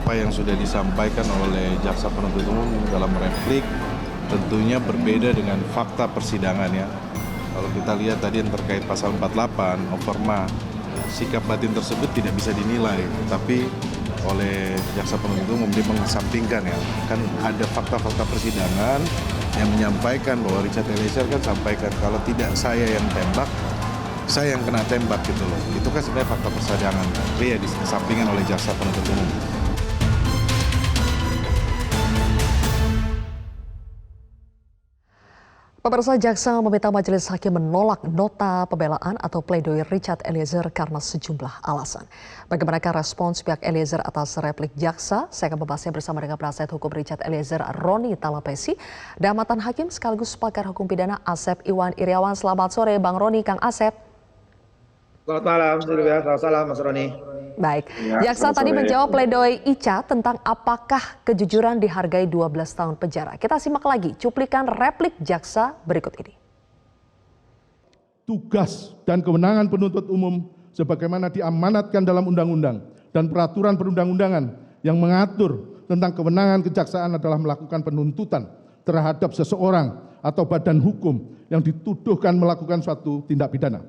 apa yang sudah disampaikan oleh jaksa penuntut umum dalam replik tentunya berbeda dengan fakta persidangan ya. Kalau kita lihat tadi yang terkait pasal 48, overma, sikap batin tersebut tidak bisa dinilai, tapi oleh jaksa penuntut umum dia mengesampingkan ya. Kan ada fakta-fakta persidangan yang menyampaikan bahwa Richard Eliezer kan sampaikan kalau tidak saya yang tembak, saya yang kena tembak gitu loh. Itu kan sebenarnya fakta persidangan, tapi ya disampingkan oleh jaksa penuntut umum. Pemirsa, jaksa meminta majelis hakim menolak nota pembelaan atau pledoi Richard Eliezer karena sejumlah alasan. Bagaimanakah respons pihak Eliezer atas replik jaksa? Saya akan membahasnya bersama dengan penasihat hukum Richard Eliezer, Roni Talapesi, dan mantan hakim sekaligus pakar hukum pidana Asep Iwan Iriawan. Selamat sore Bang Roni, Kang Asep. Selamat malam, Silvia. Selamat malam, Mas Roni. Baik, jaksa tadi menjawab pledoi Ica tentang apakah kejujuran dihargai 12 tahun penjara. Kita simak lagi cuplikan replik jaksa berikut ini. Tugas dan kewenangan penuntut umum sebagaimana diamanatkan dalam undang-undang dan peraturan perundang-undangan yang mengatur tentang kewenangan kejaksaan adalah melakukan penuntutan terhadap seseorang atau badan hukum yang dituduhkan melakukan suatu tindak pidana.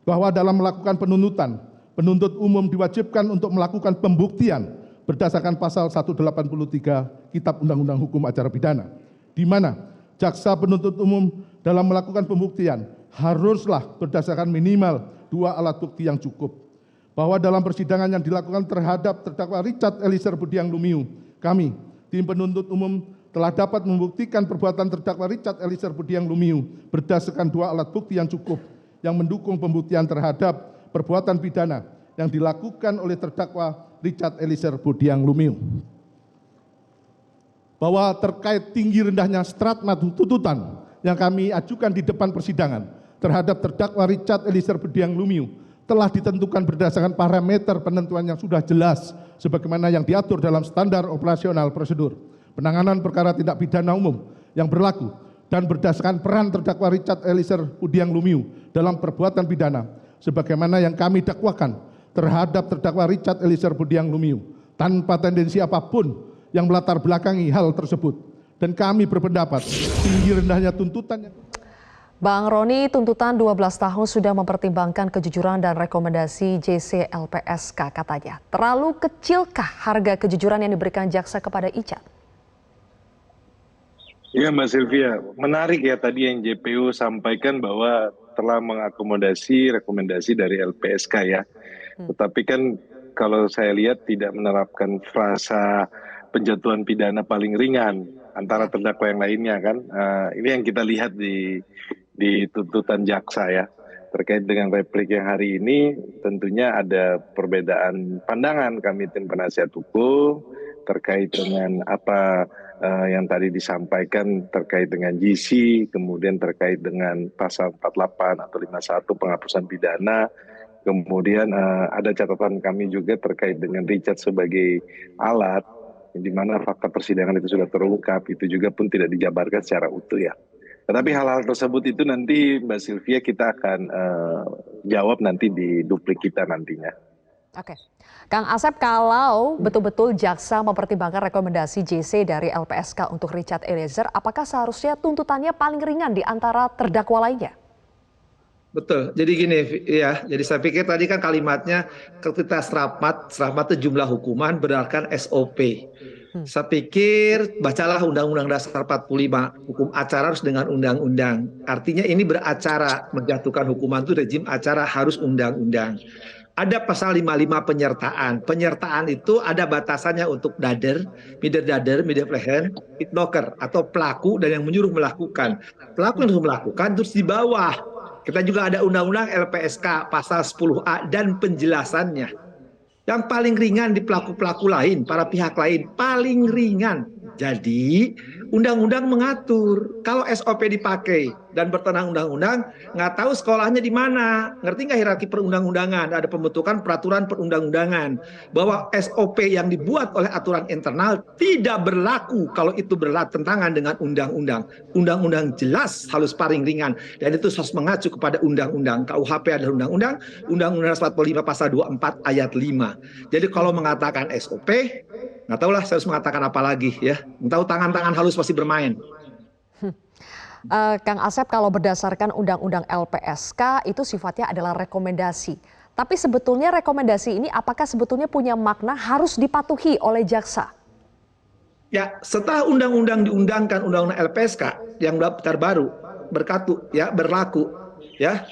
Bahwa dalam melakukan penuntutan, penuntut umum diwajibkan untuk melakukan pembuktian berdasarkan pasal 183 Kitab Undang-Undang Hukum Acara Pidana, di mana jaksa penuntut umum dalam melakukan pembuktian haruslah berdasarkan minimal 2 alat bukti yang cukup. Bahwa dalam persidangan yang dilakukan terhadap terdakwa Richard Eliezer Budiang Lumiu, kami, tim penuntut umum, telah dapat membuktikan perbuatan terdakwa Richard Eliezer Budiang Lumiu berdasarkan 2 alat bukti yang cukup yang mendukung pembuktian terhadap perbuatan pidana yang dilakukan oleh terdakwa Richard Eliezer Budiang Lumiu. Bahwa terkait tinggi rendahnya stratma tuntutan yang kami ajukan di depan persidangan terhadap terdakwa Richard Eliezer Budiang Lumiu telah ditentukan berdasarkan parameter penentuan yang sudah jelas sebagaimana yang diatur dalam standar operasional prosedur penanganan perkara tindak pidana umum yang berlaku dan berdasarkan peran terdakwa Richard Eliezer Budiang Lumiu dalam perbuatan pidana sebagaimana yang kami dakwakan terhadap terdakwa Richard Eliezer Budiang Lumiu tanpa tendensi apapun yang melatar belakangi hal tersebut. Dan kami berpendapat tinggi rendahnya tuntutan yang... Bang Roni, tuntutan 12 tahun sudah mempertimbangkan kejujuran dan rekomendasi JC LPSK katanya. Terlalu kecilkah harga kejujuran yang diberikan jaksa kepada Ica? Ya Mbak Sylvia, menarik ya tadi yang JPU sampaikan bahwa telah mengakomodasi rekomendasi dari LPSK ya. Tetapi kan kalau saya lihat tidak menerapkan frasa penjatuhan pidana paling ringan antara terdakwa yang lainnya kan. Ini yang kita lihat di tuntutan jaksa ya. Terkait dengan replik yang hari ini tentunya ada perbedaan pandangan kami tim penasihat hukum terkait dengan apa yang tadi disampaikan terkait dengan GC, kemudian terkait dengan pasal 48 atau 51 penghapusan pidana, kemudian ada catatan kami juga terkait dengan Richard sebagai alat, di mana fakta persidangan itu sudah terungkap, itu juga pun tidak dijabarkan secara utuh ya. Tetapi hal-hal tersebut itu nanti Mbak Sylvia kita akan jawab nanti di duplik kita nantinya. Oke. Kang Asep, kalau betul-betul jaksa mempertimbangkan rekomendasi JC dari LPSK untuk Richard Eliezer, apakah seharusnya tuntutannya paling ringan di antara terdakwa lainnya? Betul. Jadi gini ya, jadi saya pikir tadi kan kalimatnya ketika seramat itu jumlah hukuman berdasarkan SOP. Saya pikir bacalah Undang-Undang Dasar 45, hukum acara harus dengan undang-undang. Artinya ini beracara, menjatuhkan hukuman itu rejim acara harus undang-undang. Ada pasal 55 penyertaan. Penyertaan itu ada batasannya untuk dader, middle plehen, pitlocker atau pelaku dan yang menyuruh melakukan. Pelaku yang harus melakukan terus di bawah. Kita juga ada undang-undang LPSK pasal 10A dan penjelasannya. Yang paling ringan di pelaku-pelaku lain, para pihak lain, paling ringan. Jadi undang-undang mengatur kalau SOP dipakai dan bertenang undang-undang, nggak tahu sekolahnya di mana. Ngerti nggak hierarki perundang-undangan? Ada pembentukan peraturan perundang-undangan bahwa SOP yang dibuat oleh aturan internal tidak berlaku kalau itu bertentangan dengan undang-undang. Undang-undang jelas harus paling ringan dan itu harus mengacu kepada undang-undang. KUHP adalah undang-undang, Undang-Undang 45 pasal 24 ayat 5. Jadi kalau mengatakan SOP, nggak tahulah saya harus mengatakan apa lagi ya. Tahu tangan-tangan halus pasti bermain. Kang Asep, kalau berdasarkan Undang-Undang LPSK itu sifatnya adalah rekomendasi. Tapi sebetulnya rekomendasi ini apakah sebetulnya punya makna harus dipatuhi oleh jaksa? Ya, setelah undang-undang diundangkan, Undang-Undang LPSK yang terbaru berlaku ya,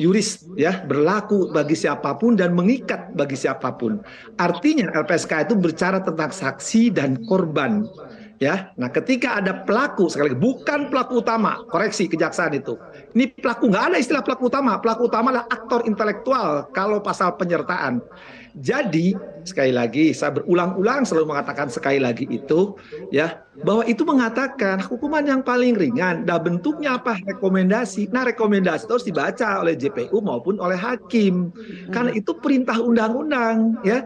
yuris ya, berlaku bagi siapapun dan mengikat bagi siapapun. Artinya LPSK itu bicara tentang saksi dan korban. Ya, nah ketika ada pelaku, sekali lagi bukan pelaku utama, koreksi kejaksaan itu. Ini pelaku, nggak ada istilah pelaku utama. Pelaku utama adalah aktor intelektual kalau pasal penyertaan. Jadi sekali lagi saya berulang-ulang selalu mengatakan sekali lagi itu ya, bahwa itu mengatakan hukuman yang paling ringan. Dan bentuknya apa? Rekomendasi. Nah rekomendasi itu harus dibaca oleh JPU maupun oleh hakim. Karena itu perintah undang-undang ya.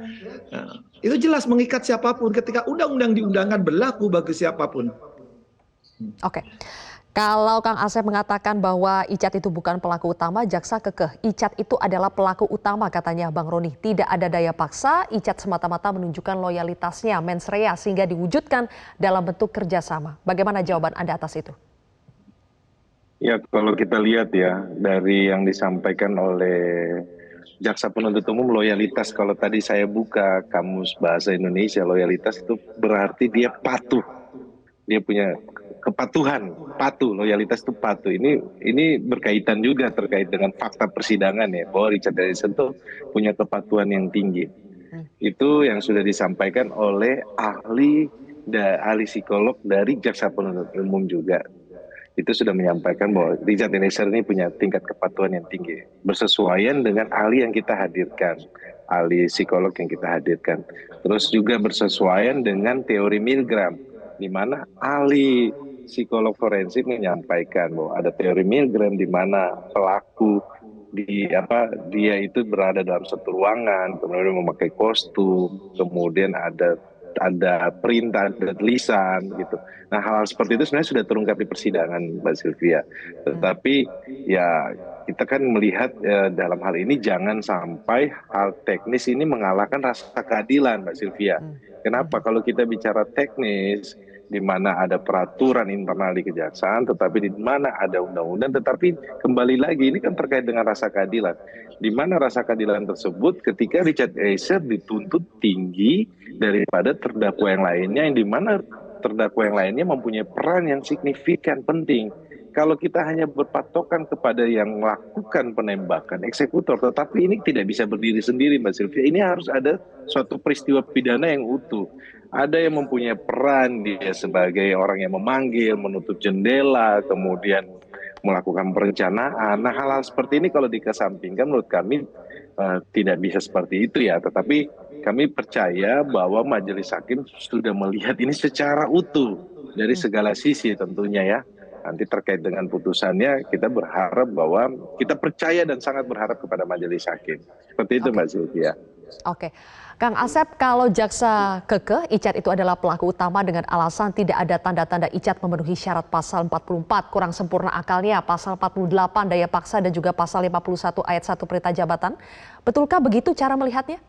Nah, itu jelas mengikat siapapun ketika undang-undang diundangkan berlaku bagi siapapun. Oke. Kalau Kang Asep mengatakan bahwa Icat itu bukan pelaku utama, jaksa kekeh Icat itu adalah pelaku utama katanya Bang Roni. Tidak ada daya paksa, Icat semata-mata menunjukkan loyalitasnya mens rea sehingga diwujudkan dalam bentuk kerjasama. Bagaimana jawaban Anda atas itu? Ya, kalau kita lihat ya dari yang disampaikan oleh jaksa penuntut umum, loyalitas, kalau tadi saya buka kamus bahasa Indonesia, loyalitas itu berarti dia patuh, dia punya kepatuhan, patuh, loyalitas itu patuh. Ini berkaitan juga terkait dengan fakta persidangan ya, bahwa Richard Eliezer itu punya kepatuhan yang tinggi. Itu yang sudah disampaikan oleh ahli psikolog dari jaksa penuntut umum juga. Itu sudah menyampaikan bahwa Richard Eliezer ini punya tingkat kepatuhan yang tinggi, bersesuaian dengan ahli yang kita hadirkan, ahli psikolog yang kita hadirkan. Terus juga bersesuaian dengan teori Milgram, di mana ahli psikolog forensik menyampaikan bahwa ada teori Milgram di mana pelaku dia itu berada dalam satu ruangan, kemudian memakai kostum, kemudian ada perintah, ada tulisan gitu. Nah hal-hal seperti itu sebenarnya sudah terungkap di persidangan, Mbak Sylvia. Tetapi ya kita kan melihat dalam hal ini jangan sampai hal teknis ini mengalahkan rasa keadilan, Mbak Sylvia. Kenapa? Kalau kita bicara teknis, di mana ada peraturan internal di kejaksaan, tetapi di mana ada undang-undang, tetapi kembali lagi ini kan terkait dengan rasa keadilan. Di mana rasa keadilan tersebut ketika Richard Eliezer dituntut tinggi daripada terdakwa yang lainnya, yang di mana terdakwa yang lainnya mempunyai peran yang signifikan penting. Kalau kita hanya berpatokan kepada yang melakukan penembakan, eksekutor, tetapi ini tidak bisa berdiri sendiri, Mbak Sylvia. Ini harus ada suatu peristiwa pidana yang utuh. Ada yang mempunyai peran, dia sebagai orang yang memanggil, menutup jendela, kemudian melakukan perencanaan. Nah, hal-hal seperti ini kalau dikesampingkan menurut kami tidak bisa seperti itu ya. Tetapi kami percaya bahwa majelis hakim sudah melihat ini secara utuh dari segala sisi tentunya ya. Nanti terkait dengan putusannya kita berharap bahwa kita percaya dan sangat berharap kepada majelis hakim. Seperti itu Mbak Sylvia. Oke. Kang Asep, kalau jaksa kekeh Icat itu adalah pelaku utama dengan alasan tidak ada tanda-tanda Icat memenuhi syarat pasal 44 kurang sempurna akalnya, pasal 48 daya paksa dan juga pasal 51 ayat 1 perintah jabatan. Betulkah begitu cara melihatnya?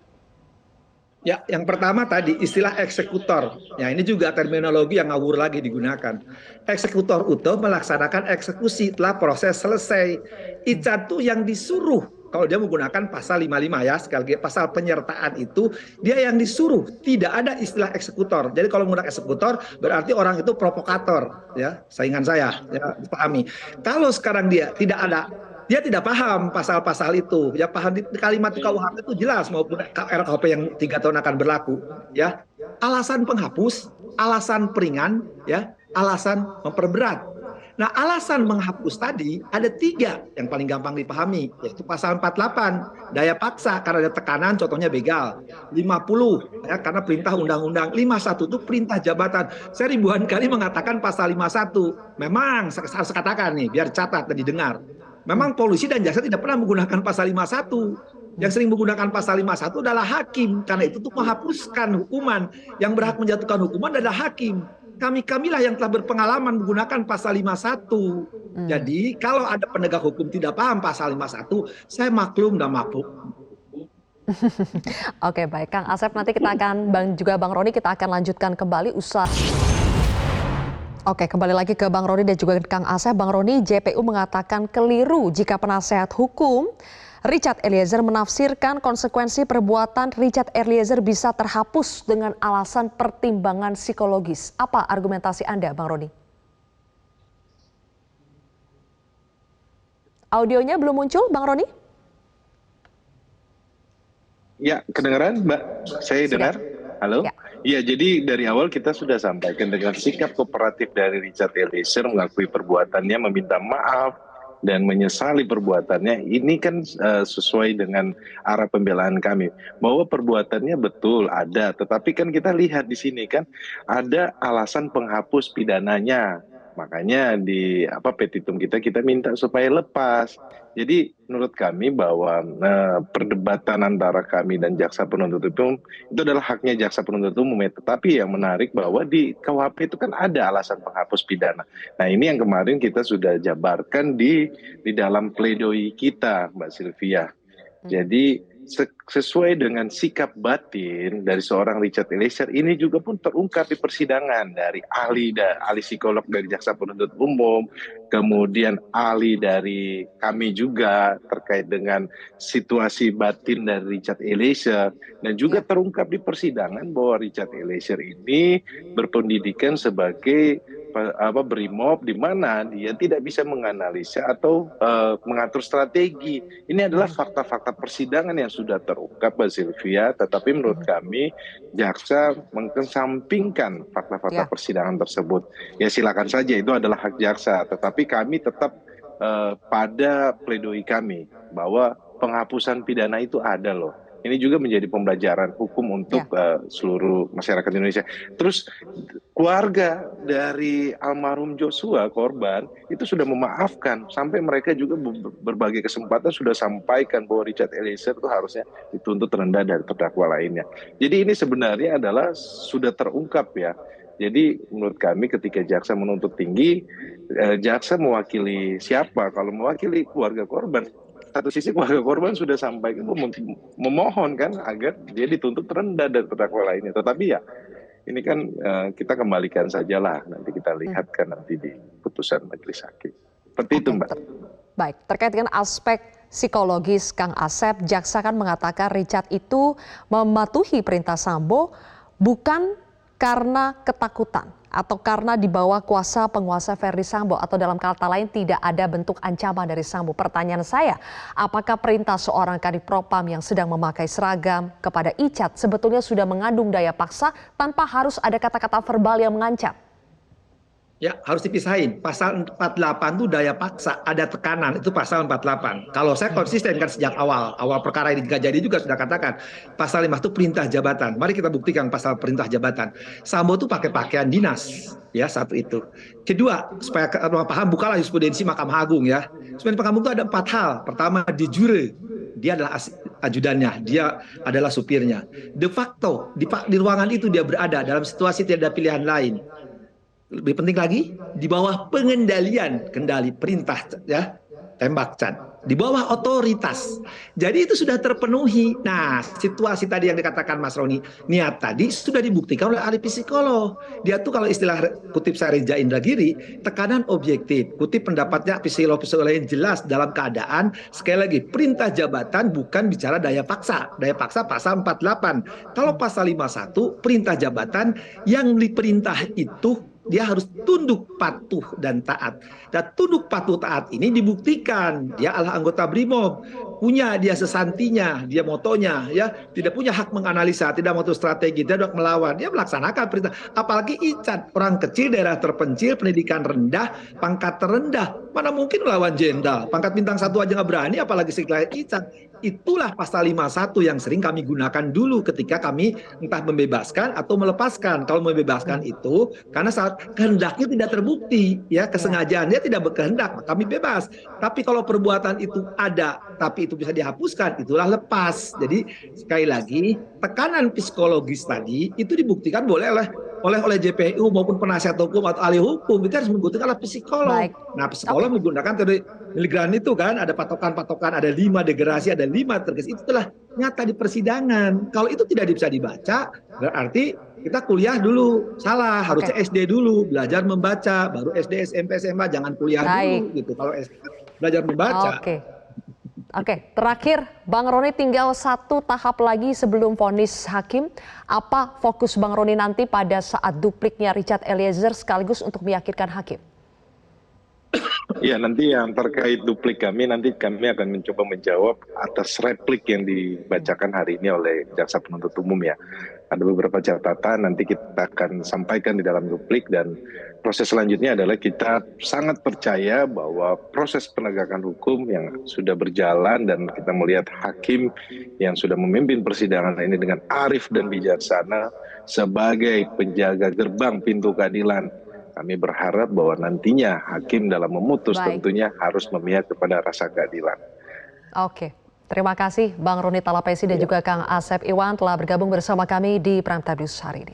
Ya, yang pertama tadi istilah eksekutor. Ya, ini juga terminologi yang ngawur lagi digunakan. Eksekutor utuh melaksanakan eksekusi setelah proses selesai. Icat itu yang disuruh. Kalau dia menggunakan pasal 55 ya, sekali lagi pasal penyertaan itu dia yang disuruh, tidak ada istilah eksekutor. Jadi kalau menggunakan eksekutor berarti orang itu provokator ya, saingan saya ya, pahami. Kalau sekarang dia tidak paham pasal-pasal itu, ya paham di kalimat di KUHP itu jelas maupun RKUHP yang 3 tahun akan berlaku ya. Alasan penghapus, alasan peringan ya, alasan memperberat. Nah, alasan menghapus tadi ada 3 yang paling gampang dipahami, yaitu pasal 48, daya paksa karena ada tekanan, contohnya begal. 50, ya, karena perintah undang-undang. 51 itu perintah jabatan. Saya ribuan kali mengatakan pasal 51. Memang, saya harus katakan nih, biar catat dan didengar. Memang polisi dan jaksa tidak pernah menggunakan pasal 51. Yang sering menggunakan pasal 51 adalah hakim, karena itu untuk menghapuskan hukuman. Yang berhak menjatuhkan hukuman adalah hakim. Kamilah yang telah berpengalaman menggunakan pasal 51. Jadi kalau ada penegak hukum tidak paham pasal 51, saya maklum dan maklum. Oke, baik Kang Asep, nanti kita akan Bang Roni kita akan lanjutkan kembali usai. Oke, kembali lagi ke Bang Roni dan juga Kang Asep. Bang Roni, JPU mengatakan keliru jika penasehat hukum Richard Eliezer menafsirkan konsekuensi perbuatan Richard Eliezer bisa terhapus dengan alasan pertimbangan psikologis. Apa argumentasi Anda, Bang Roni? Audionya belum muncul, Bang Roni? Ya, kedengaran, Mbak? Saya dengar. Halo? Ya. Iya, jadi dari awal kita sudah sampaikan dengan sikap kooperatif dari Richard Eliezer mengakui perbuatannya, meminta maaf, dan menyesali perbuatannya. Ini kan sesuai dengan arah pembelaan kami. Bahwa perbuatannya betul ada, tetapi kan kita lihat di sini kan ada alasan penghapus pidananya. Makanya di petitum kita minta supaya lepas. Jadi menurut kami bahwa perdebatan antara kami dan jaksa penuntut umum itu adalah haknya jaksa penuntut umum ya. Tetapi yang menarik bahwa di KUHP itu kan ada alasan penghapus pidana. Nah ini yang kemarin kita sudah jabarkan di dalam pledoi kita, Mbak Sylvia. Jadi sesuai dengan sikap batin dari seorang Richard Eliezer ini juga pun terungkap di persidangan dari ahli psikolog dari jaksa penuntut umum, kemudian ahli dari kami juga terkait dengan situasi batin dari Richard Eliezer, dan juga terungkap di persidangan bahwa Richard Eliezer ini berpendidikan sebagai Brimob, di mana dia tidak bisa menganalisa atau mengatur strategi. Ini adalah fakta-fakta persidangan yang sudah terungkap, Mbak Sylvia, tetapi menurut kami jaksa mengesampingkan fakta-fakta persidangan tersebut. Ya silakan saja, itu adalah hak jaksa, tetapi kami tetap pada pledoi kami bahwa penghapusan pidana itu ada loh. Ini juga menjadi pembelajaran hukum untuk seluruh masyarakat Indonesia. Terus keluarga dari almarhum Joshua, korban, itu sudah memaafkan. Sampai mereka juga berbagai kesempatan sudah sampaikan bahwa Richard Eliezer itu harusnya dituntut rendah dari terdakwa lainnya. Jadi ini sebenarnya adalah sudah terungkap ya. Jadi menurut kami ketika jaksa menuntut tinggi, jaksa mewakili siapa? Kalau mewakili keluarga korban, satu sisi keluarga korban sudah sampai memohon kan agar dia dituntut rendah dari terdakwa lainnya. Tetapi ya ini kan kita kembalikan sajalah, nanti kita lihat kan nanti di putusan majelis hakim. Seperti itu, Mbak. Baik, terkait dengan aspek psikologis, Kang Asep, jaksa kan mengatakan Richard itu mematuhi perintah Sambo bukan karena ketakutan atau karena di bawah kuasa penguasa Verdi Sambo, atau dalam kata lain tidak ada bentuk ancaman dari Sambo. Pertanyaan saya, apakah perintah seorang Kadif Propam yang sedang memakai seragam kepada Richard sebetulnya sudah mengandung daya paksa tanpa harus ada kata-kata verbal yang mengancam? Ya, harus dipisahin. Pasal 48 itu daya paksa, ada tekanan, itu pasal 48. Kalau saya konsisten kan sejak awal perkara ini jadi juga sudah katakan, pasal 5 itu perintah jabatan. Mari kita buktikan pasal perintah jabatan. Sambo itu pakai pakaian dinas, ya satu itu. Kedua, supaya orang paham, bukalah jurisprudensi Mahkamah Agung ya. Jurisprudensi Mahkamah Agung itu ada 4 hal. Pertama, de jure, dia adalah ajudannya, dia adalah supirnya. De facto, di ruangan itu dia berada dalam situasi tidak ada pilihan lain. Lebih penting lagi, di bawah kendali perintah ya, tembak Chan, di bawah otoritas. Jadi itu sudah terpenuhi. Nah, situasi tadi yang dikatakan Mas Roni, niat tadi sudah dibuktikan oleh ahli psikolog. Dia tuh kalau istilah kutip saya Reza Indragiri, tekanan objektif. Kutip pendapatnya psikolog yang jelas dalam keadaan, sekali lagi, perintah jabatan bukan bicara daya paksa. Daya paksa pasal 48. Kalau pasal 51, perintah jabatan yang diperintah itu dia harus tunduk, patuh, dan taat. Dan tunduk, patuh, taat ini dibuktikan. Dia adalah anggota Brimob. punya dia sesantinya, dia motonya, ya tidak punya hak menganalisa, tidak moto strategi, tidak melawan, dia melaksanakan perintah. Apalagi Ican, orang kecil, daerah terpencil, pendidikan rendah, pangkat terendah, mana mungkin melawan jenderal, pangkat bintang 1 aja nggak berani, apalagi sekelas Ican. Itulah pasal 51 yang sering kami gunakan dulu ketika kami entah membebaskan atau melepaskan. Kalau membebaskan itu karena saat kehendaknya tidak terbukti, ya kesengajaan dia tidak berkehendak, maka kami bebas. Tapi kalau perbuatan itu ada, tapi itu bisa dihapuskan, itulah lepas. Jadi sekali lagi tekanan psikologis tadi itu dibuktikan boleh oleh JPU maupun penasihat hukum atau ahli hukum, itu harus membuktikan oleh psikolog. Baik. Nah, psikolog menggunakan teori Milgram itu kan ada patokan-patokan, ada 5 degradasi, ada 5 terges. Itulah nyata di persidangan. Kalau itu tidak bisa dibaca, berarti kita kuliah dulu salah, harusnya SD dulu belajar membaca, baru SD, SMP, SMA, jangan kuliah dulu gitu. Kalau SD belajar membaca. Oke, terakhir Bang Roni tinggal 1 tahap lagi sebelum vonis hakim. Apa fokus Bang Roni nanti pada saat dupliknya Richard Eliezer sekaligus untuk meyakinkan hakim? Ya, nanti yang terkait duplik kami, nanti kami akan mencoba menjawab atas replik yang dibacakan hari ini oleh Jaksa Penuntut Umum ya. Ada beberapa catatan nanti kita akan sampaikan di dalam duplik, dan proses selanjutnya adalah kita sangat percaya bahwa proses penegakan hukum yang sudah berjalan dan kita melihat hakim yang sudah memimpin persidangan ini dengan arif dan bijaksana sebagai penjaga gerbang pintu keadilan. Kami berharap bahwa nantinya hakim dalam memutus tentunya harus memihak kepada rasa keadilan. Oke, terima kasih Bang Roni Talapesi dan juga Kang Asep Iwan telah bergabung bersama kami di Prime Time News hari ini.